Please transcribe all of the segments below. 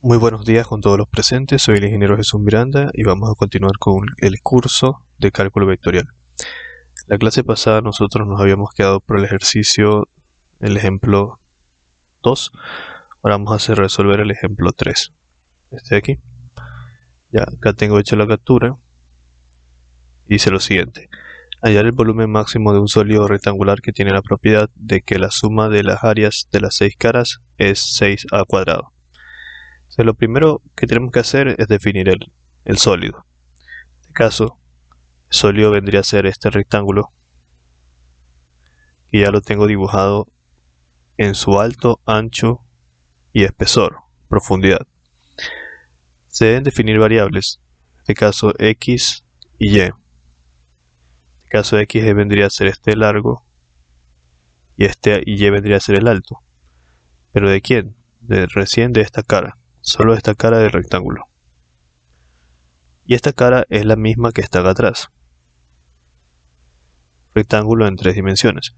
Muy buenos días con todos los presentes, soy el ingeniero Jesús Miranda y vamos a continuar con el curso de cálculo vectorial. La clase pasada nosotros nos habíamos quedado por el ejercicio, el ejemplo 2, ahora vamos a hacer resolver el ejemplo 3. Este de aquí. Ya acá tengo hecha la captura y dice lo siguiente: hallar el volumen máximo de un sólido rectangular que tiene la propiedad de que la suma de las áreas de las 6 caras es 6a cuadrado. Entonces, lo primero que tenemos que hacer es definir el sólido. En este caso, el sólido vendría a ser este rectángulo, que ya lo tengo dibujado en su alto, ancho y espesor, profundidad. Se deben definir variables, en este caso x y y. En este caso x vendría a ser este largo y y vendría a ser el alto. ¿Pero de quién? Recién de esta cara, solo esta cara del rectángulo. Y esta cara es la misma que está acá atrás. Rectángulo en 3 dimensiones.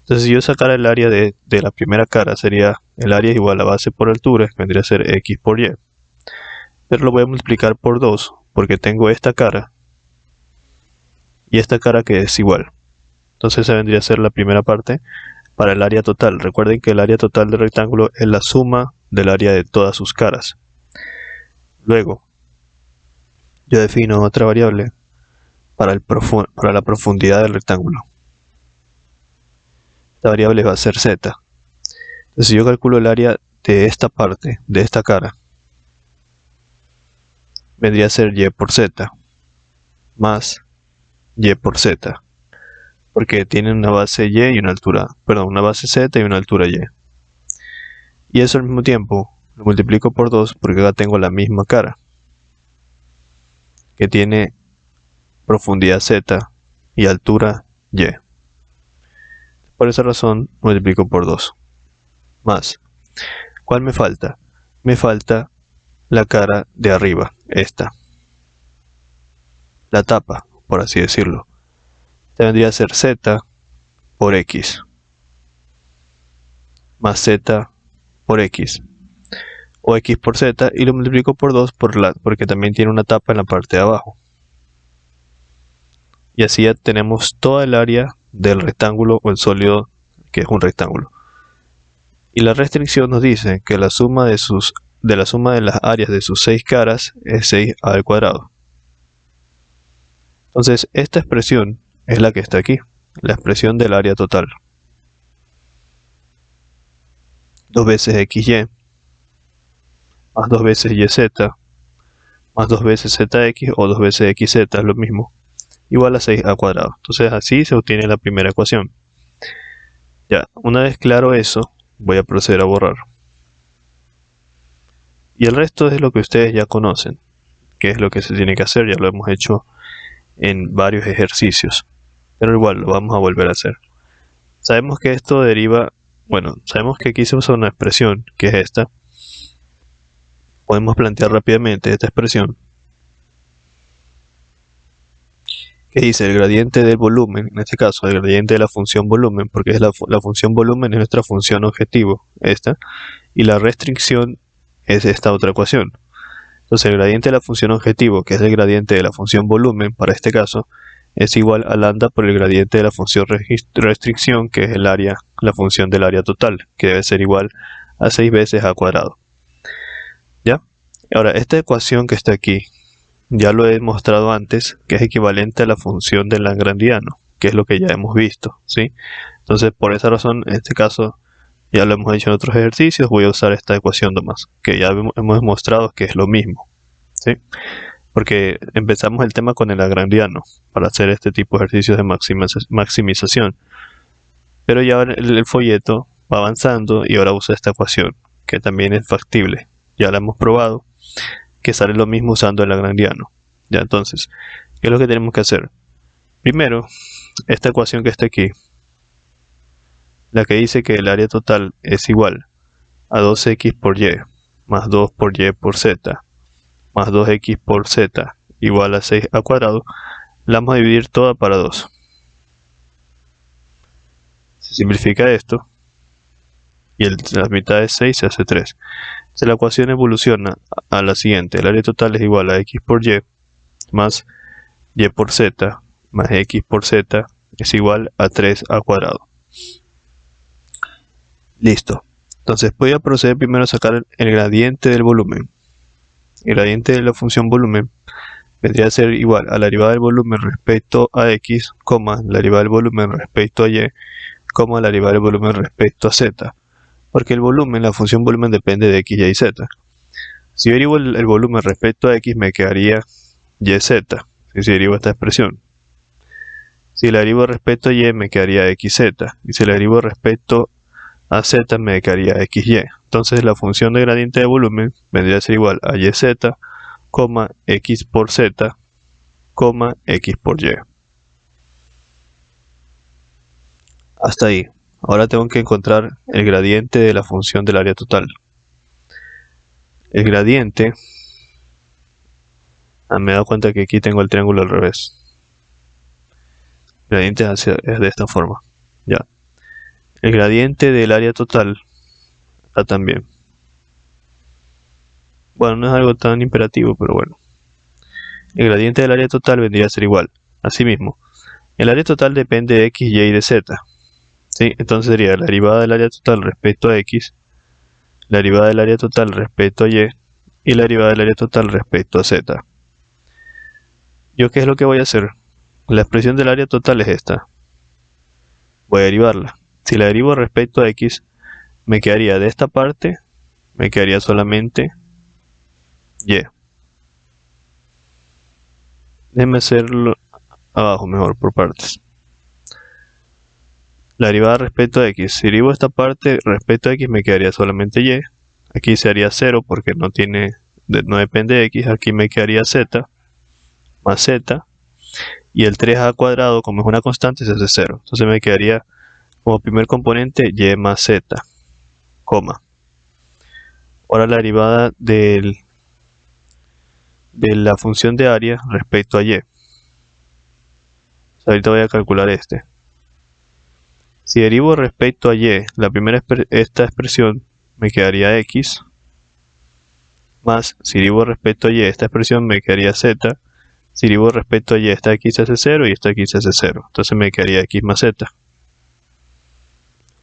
Entonces, si yo sacara el área de la primera cara, sería el área igual a base por altura, que vendría a ser x por y. Pero lo voy a multiplicar por 2, porque tengo esta cara y esta cara que es igual. Entonces, esa vendría a ser la primera parte para el área total. Recuerden que el área total del rectángulo es la suma del área de todas sus caras. Luego, yo defino otra variable para la profundidad del rectángulo. Esta variable va a ser z. Entonces, si yo calculo el área de esta parte, de esta cara, vendría a ser y por z más y por z, porque tienen una base y y una altura, una base z y una altura y. Y eso al mismo tiempo lo multiplico por 2 porque acá tengo la misma cara, que tiene profundidad z y altura y. Por esa razón multiplico por 2. Más, ¿cuál me falta? Me falta la cara de arriba, esta. La tapa, por así decirlo. Esta vendría a ser z por x. Más z por x. O x por z, y lo multiplico por 2 porque también tiene una tapa en la parte de abajo. Y así ya tenemos toda el área del rectángulo o el sólido que es un rectángulo. Y la restricción nos dice que la suma de las áreas de sus 6 caras es 6a al cuadrado. Entonces, esta expresión es la que está aquí, la expresión del área total. 2 veces xy, más 2 veces yz, más 2 veces zx o 2 veces xz, es lo mismo, igual a 6a cuadrado. Entonces, así se obtiene la primera ecuación. Ya, una vez claro eso, voy a proceder a borrar. Y el resto es lo que ustedes ya conocen, que es lo que se tiene que hacer, ya lo hemos hecho en varios ejercicios. Pero igual lo vamos a volver a hacer. Sabemos que esto deriva, sabemos que aquí se usa una expresión, que es esta. Podemos plantear rápidamente esta expresión, que dice el gradiente del volumen, en este caso el gradiente de la función volumen, porque es la función volumen es nuestra función objetivo, esta, y la restricción es esta otra ecuación. Entonces el gradiente de la función objetivo, que es el gradiente de la función volumen, para este caso, es igual a lambda por el gradiente de la función restricción, que es la función del área total, que debe ser igual a 6 veces a cuadrado. ¿Ya? Ahora, esta ecuación que está aquí, ya lo he mostrado antes, que es equivalente a la función del lagrangiano, que es lo que ya hemos visto, ¿sí? Entonces, por esa razón, en este caso, ya lo hemos hecho en otros ejercicios, voy a usar esta ecuación nomás, que ya hemos mostrado que es lo mismo, ¿sí? Porque empezamos el tema con el lagrangiano, para hacer este tipo de ejercicios de maximización. Pero ya el folleto va avanzando y ahora usa esta ecuación, que también es factible. Ya la hemos probado, que sale lo mismo usando el lagrangiano. Ya, entonces, ¿qué es lo que tenemos que hacer? Primero, esta ecuación que está aquí, la que dice que el área total es igual a 2x por y, más 2 por y por z, más 2x por z, igual a 6a cuadrado, la vamos a dividir toda para 2. Se simplifica esto, y la mitad de 6 se hace 3. Entonces la ecuación evoluciona a la siguiente. El área total es igual a x por y más y por z más x por z es igual a 3a cuadrado. Listo. Entonces voy a proceder primero a sacar el gradiente del volumen. El gradiente de la función volumen vendría a ser igual a la derivada del volumen respecto a x, la derivada del volumen respecto a y, la derivada del volumen respecto a z. Porque el volumen, la función volumen depende de x, y z. Si yo derivo el volumen respecto a x, me quedaría yz, si derivo esta expresión. Si la derivo respecto a y, me quedaría xz. Y si la derivo respecto a z, me quedaría xy. Entonces la función de gradiente de volumen vendría a ser igual a yz, x por z, x por y. Hasta ahí. Ahora tengo que encontrar el gradiente de la función del área total. El gradiente... me he dado cuenta que aquí tengo el triángulo al revés. El gradiente es de esta forma. Ya. El gradiente del área total está también. Bueno, no es algo tan imperativo, pero bueno. El gradiente del área total vendría a ser igual. Asimismo, el área total depende de x, y de z. ¿Sí? Entonces sería la derivada del área total respecto a x, la derivada del área total respecto a y la derivada del área total respecto a z. ¿Yo qué es lo que voy a hacer? La expresión del área total es esta. Voy a derivarla. Si la derivo respecto a x, me quedaría de esta parte, me quedaría solamente y. Déjenme hacerlo abajo mejor, por partes. La derivada respecto a x. Si derivo esta parte respecto a x, me quedaría solamente y. Aquí sería 0 porque no depende de x. Aquí me quedaría z más z. Y el 3a cuadrado, como es una constante, se hace 0. Entonces me quedaría como primer componente y más z, coma. Ahora la derivada de la función de área respecto a y. Ahorita voy a calcular este. Si derivo respecto a y, esta expresión me quedaría x, más si derivo respecto a y, esta expresión me quedaría z. Si derivo respecto a y, esta x se hace 0 y esta x se hace 0. Entonces me quedaría x más z,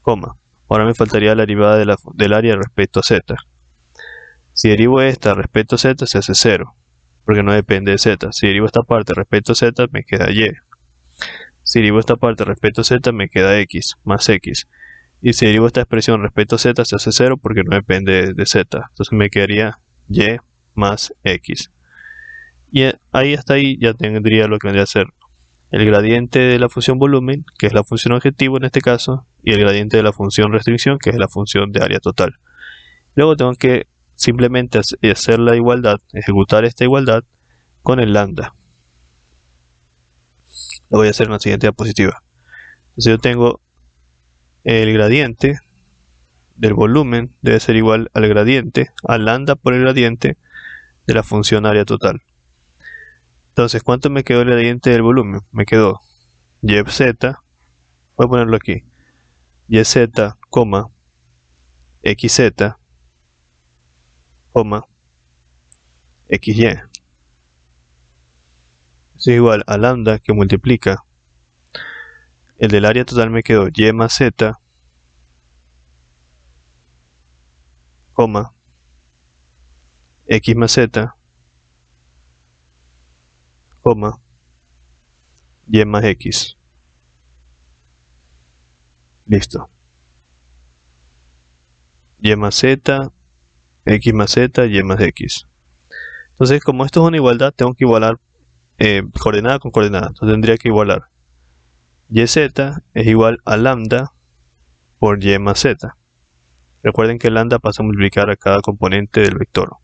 coma. Ahora me faltaría la derivada del área respecto a z. Si derivo esta respecto a z, se hace 0, porque no depende de z. Si derivo esta parte respecto a z, me queda y. Si derivo esta parte respecto a z, me queda x más x. Y si derivo esta expresión respecto a z, se hace 0 porque no depende de z. Entonces me quedaría y más x. Y ahí hasta ahí ya tendría lo que vendría a ser el gradiente de la función volumen, que es la función objetivo en este caso, y el gradiente de la función restricción, que es la función de área total. Luego tengo que simplemente hacer la igualdad, ejecutar esta igualdad con el lambda. Lo voy a hacer en la siguiente diapositiva. Entonces yo tengo el gradiente del volumen debe ser igual al gradiente, al lambda por el gradiente de la función área total. Entonces, ¿cuánto me quedó el gradiente del volumen? Me quedó yz, voy a ponerlo aquí, yz, xz, xy. Es igual a lambda que multiplica el del área total, me quedó y más z, x más z, y más x. Listo. Y más z, x más z, y más x. Entonces, como esto es una igualdad, tengo que igualar coordenada con coordenada. Entonces tendría que igualar yz es igual a lambda por y más z. Recuerden que lambda pasa a multiplicar a cada componente del vector.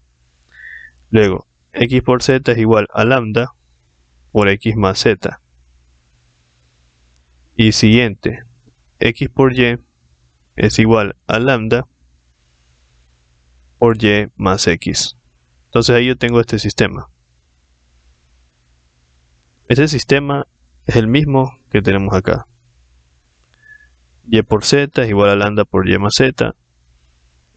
Luego, x por z es igual a lambda por x más z. Y siguiente, x por y es igual a lambda por y más x. Entonces ahí yo tengo este sistema. Este sistema es el mismo que tenemos acá. Y por z es igual a lambda por y más z.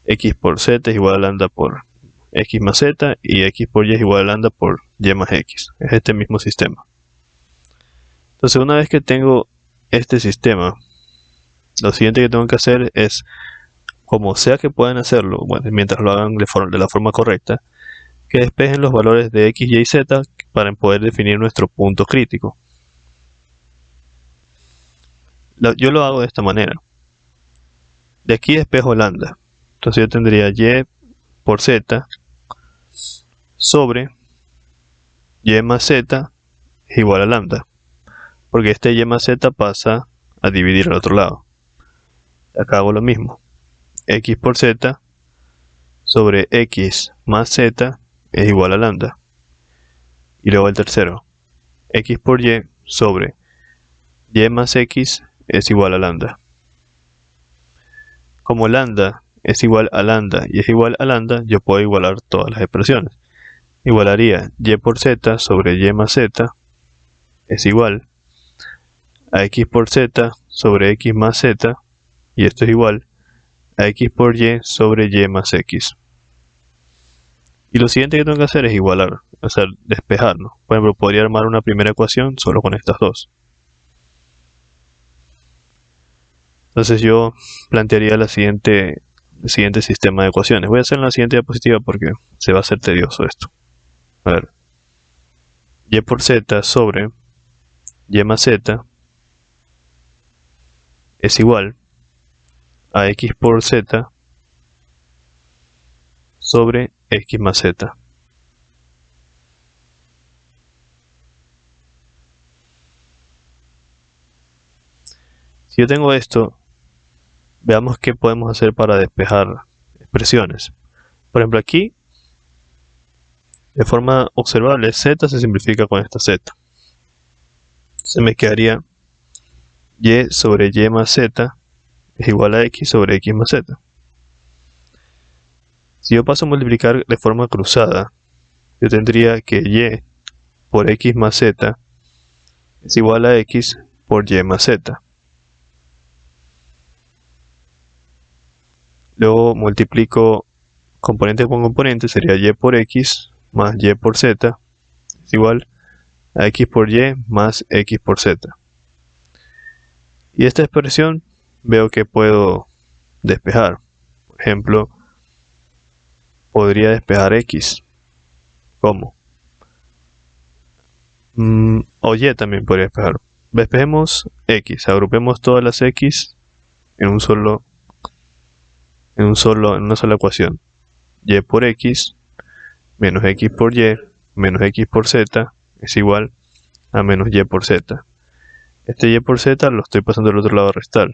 x por z es igual a lambda por x más z, y x por y es igual a lambda por y más x. Es este mismo sistema. Entonces, una vez que tengo este sistema, lo siguiente que tengo que hacer es, como sea que puedan hacerlo, bueno, mientras lo hagan de la forma correcta, que despejen los valores de x, y, z para poder definir nuestro punto crítico. Yo lo hago de esta manera. De aquí despejo lambda. Entonces yo tendría y por z sobre y más z es igual a lambda. Porque este y más z pasa a dividir al otro lado. Acá hago lo mismo. X por z sobre x más z es igual a lambda. Y luego el tercero. X por y sobre y más x es igual a lambda. Como lambda es igual a lambda y es igual a lambda, yo puedo igualar todas las expresiones. Igualaría y por z sobre y más z es igual a x por z sobre x más z, y esto es igual a x por y sobre y más x. Y lo siguiente que tengo que hacer es igualar, o sea, despejar, ¿no? Por ejemplo, podría armar una primera ecuación solo con estas dos. Entonces yo plantearía el siguiente sistema de ecuaciones. Voy a hacer en la siguiente diapositiva porque se va a hacer tedioso esto. A ver. Y por z sobre y más z es igual a x por z sobre x más z. Si yo tengo esto, veamos qué podemos hacer para despejar expresiones. Por ejemplo, aquí, de forma observable, z se simplifica con esta z. Se me quedaría y sobre y más z es igual a x sobre x más z. Si yo paso a multiplicar de forma cruzada, yo tendría que y por x más z es igual a x por y más z. Luego multiplico componente con componente, sería y por x más y por z es igual a x por y más x por z. Y esta expresión veo que puedo despejar. Por ejemplo, podría despejar x. ¿Cómo? O y también podría despejar. Despejemos x, agrupemos todas las x en una sola ecuación. Y por x menos x por y menos x por z es igual a menos y por z. Este y por z lo estoy pasando al otro lado a restar.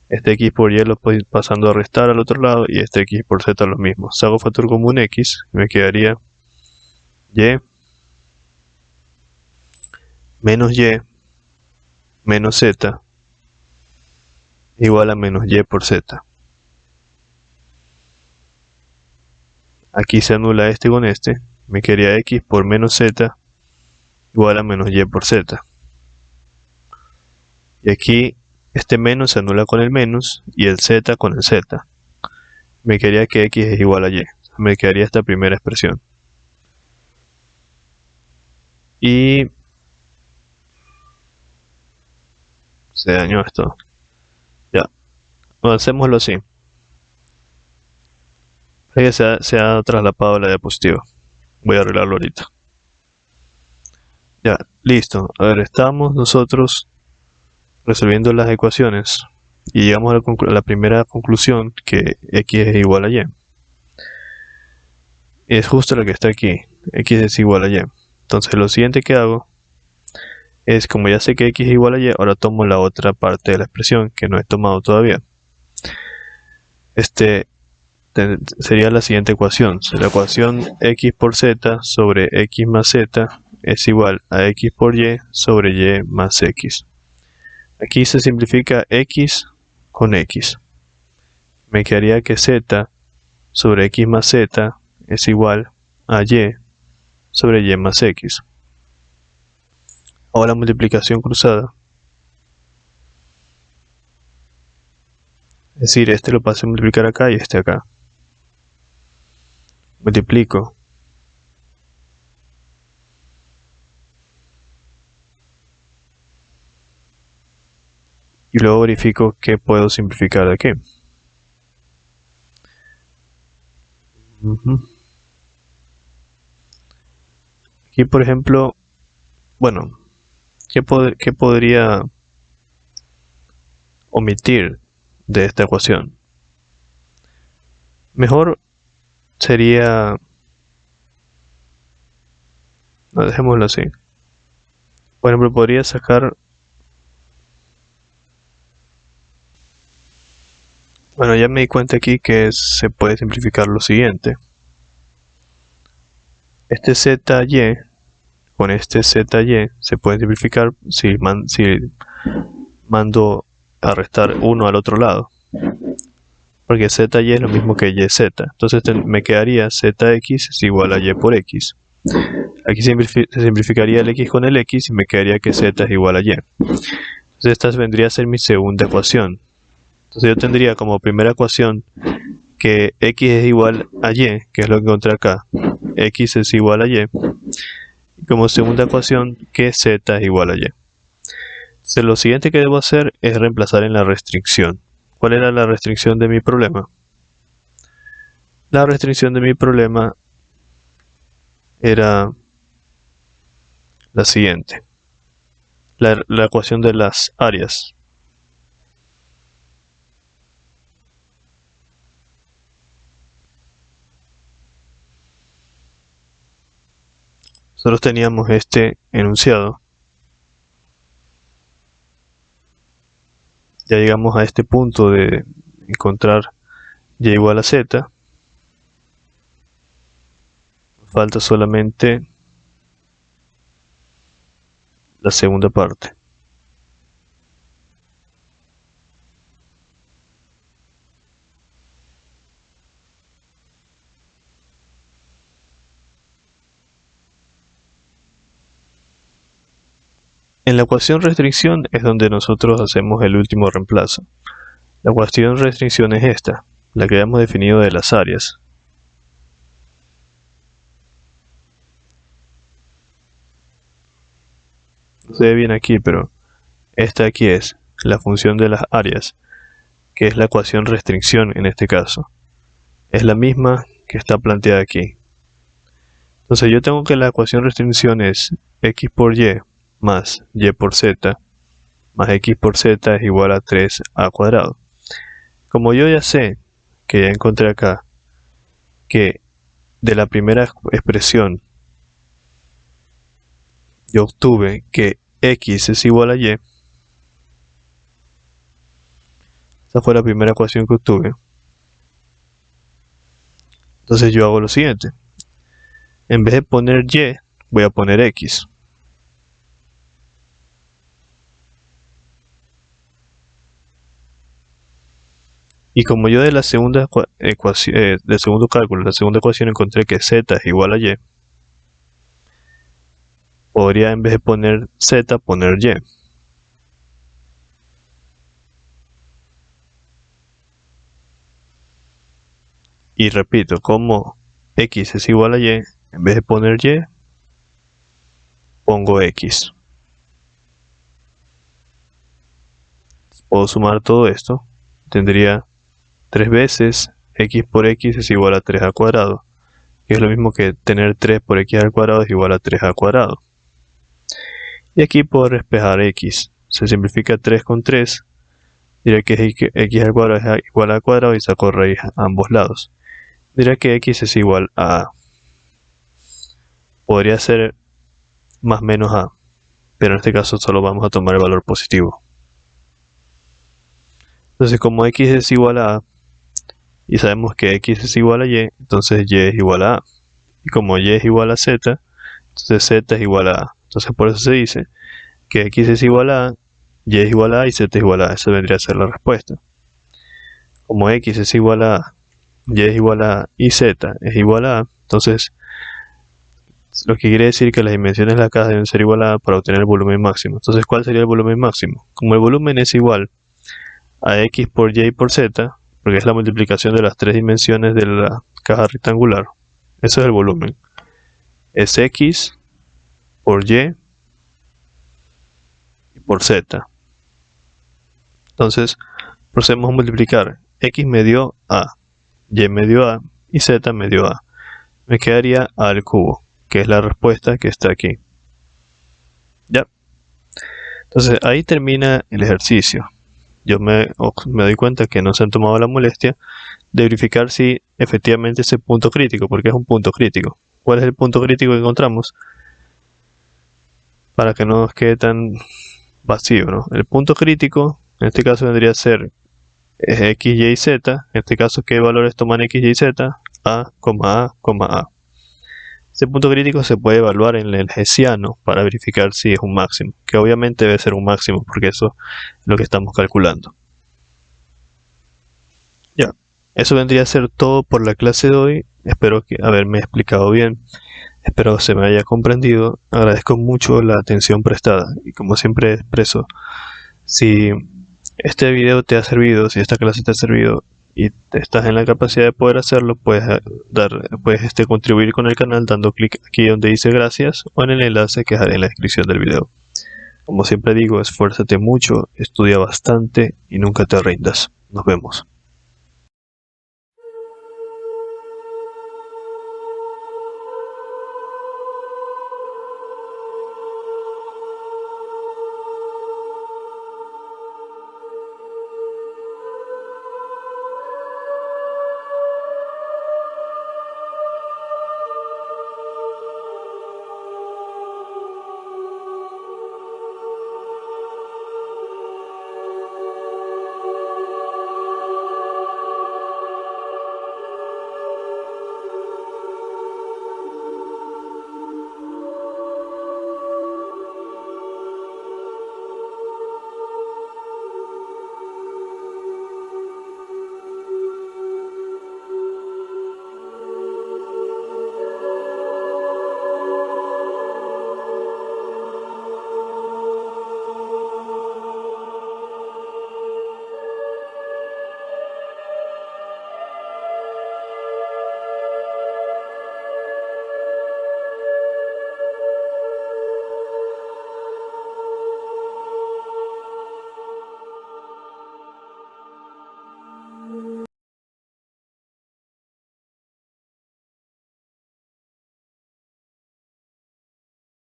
Este x por y lo estoy pasando a restar al otro lado, y este x por z lo mismo. Si hago factor común x, me quedaría y menos y menos z igual a menos y por z. Aquí se anula este con este, me quedaría x por menos z igual a menos y por z. Y aquí este menos se anula con el menos y el z con el z. Me quedaría que x es igual a y. Me quedaría esta primera expresión. Y se dañó esto. Ya. Bueno, hacémoslo así. Que se ha traslapado la diapositiva. Voy a arreglarlo ahorita. Ya, listo. A ver, estamos nosotros resolviendo las ecuaciones y llegamos a la primera conclusión, que x es igual a y. Es justo lo que está aquí. X es igual a y. Entonces lo siguiente que hago es, como ya sé que x es igual a y, ahora tomo la otra parte de la expresión que no he tomado todavía. Sería la siguiente ecuación. La ecuación x por z sobre x más z es igual a x por y sobre y más x. Aquí se simplifica x con x. Me quedaría que z sobre x más z es igual a y sobre y más x. Ahora multiplicación cruzada. decir, este lo paso a multiplicar acá y este acá. Multiplico. Y luego verifico qué puedo simplificar de qué. Aquí, por ejemplo, bueno, ¿qué podría omitir de esta ecuación? Mejor sería... No, dejémoslo así. Por ejemplo, podría sacar... Bueno, ya me di cuenta aquí que se puede simplificar lo siguiente. Este ZY con este ZY se puede simplificar si mando a restar uno al otro lado. Porque ZY es lo mismo que YZ. Entonces me quedaría ZX es igual a Y por X. Aquí se simplificaría el X con el X y me quedaría que Z es igual a Y. Entonces esta vendría a ser mi segunda ecuación. Entonces yo tendría como primera ecuación que X es igual a Y, que es lo que encontré acá. X es igual a Y. Y como segunda ecuación que Z es igual a Y. Entonces lo siguiente que debo hacer es reemplazar en la restricción. ¿Cuál era la restricción de mi problema? La restricción de mi problema era la siguiente. La ecuación de las áreas. Nosotros teníamos este enunciado. Ya llegamos a este punto de encontrar y igual a z. Falta solamente la segunda parte. En la ecuación restricción es donde nosotros hacemos el último reemplazo. La ecuación restricción es esta, la que habíamos definido de las áreas. No se ve bien aquí, pero esta aquí es la función de las áreas, que es la ecuación restricción en este caso. Es la misma que está planteada aquí. Entonces yo tengo que la ecuación restricción es x por y más y por z más x por z es igual a 3a cuadrado. Como yo ya sé que ya encontré acá que de la primera expresión yo obtuve que x es igual a y, esa fue la primera ecuación que obtuve. Entonces yo hago lo siguiente. En vez de poner y, voy a poner x. Y como yo de la segunda ecuación, del segundo cálculo, la segunda ecuación encontré que z es igual a y, podría en vez de poner z, poner y. Y repito, como x es igual a y, en vez de poner y, pongo x. Puedo sumar todo esto. Tendría 3 veces x por x es igual a 3a cuadrado. Que es lo mismo que tener 3 por x al cuadrado es igual a 3a cuadrado. Y aquí puedo despejar x. Se simplifica 3 con 3. Diré que x al cuadrado es igual a cuadrado y saco raíz a ambos lados. Diré que x es igual a... Podría ser más menos a, pero en este caso solo vamos a tomar el valor positivo. Entonces como x es igual a y sabemos que x es igual a y, entonces y es igual a. Y como y es igual a z, entonces z es igual a. Entonces por eso se dice que x es igual a, y es igual a y z es igual a. Esa vendría a ser la respuesta. Como x es igual a, y es igual a y z es igual a, entonces lo que quiere decir que las dimensiones de la caja deben ser igual a para obtener el volumen máximo. Entonces, ¿cuál sería el volumen máximo? Como el volumen es igual a x por y por z, porque es la multiplicación de las tres dimensiones de la caja rectangular. Eso es el volumen. Es x por y por z. Entonces procedemos a multiplicar. X me dio a, y me dio a y z me dio a. Me quedaría a al cubo, que es la respuesta que está aquí. Ya. Entonces ahí termina el ejercicio. Yo me doy cuenta que no se han tomado la molestia de verificar si efectivamente ese punto crítico, porque es un punto crítico. ¿Cuál es el punto crítico que encontramos? Para que no nos quede tan vacío, ¿no? El punto crítico, en este caso vendría a ser x, y, z. En este caso, ¿qué valores toman x, y, z? A, a. Ese punto crítico se puede evaluar en el hessiano para verificar si es un máximo, que obviamente debe ser un máximo porque eso es lo que estamos calculando. Ya, eso vendría a ser todo por la clase de hoy. Espero que haberme explicado bien. Espero se me haya comprendido. Agradezco mucho la atención prestada y como siempre expreso, si este video te ha servido, si esta clase te ha servido y estás en la capacidad de poder hacerlo, puedes contribuir con el canal dando clic aquí donde dice gracias o en el enlace que dejaré en la descripción del video. Como siempre digo, esfuérzate mucho, estudia bastante y nunca te rindas. Nos vemos.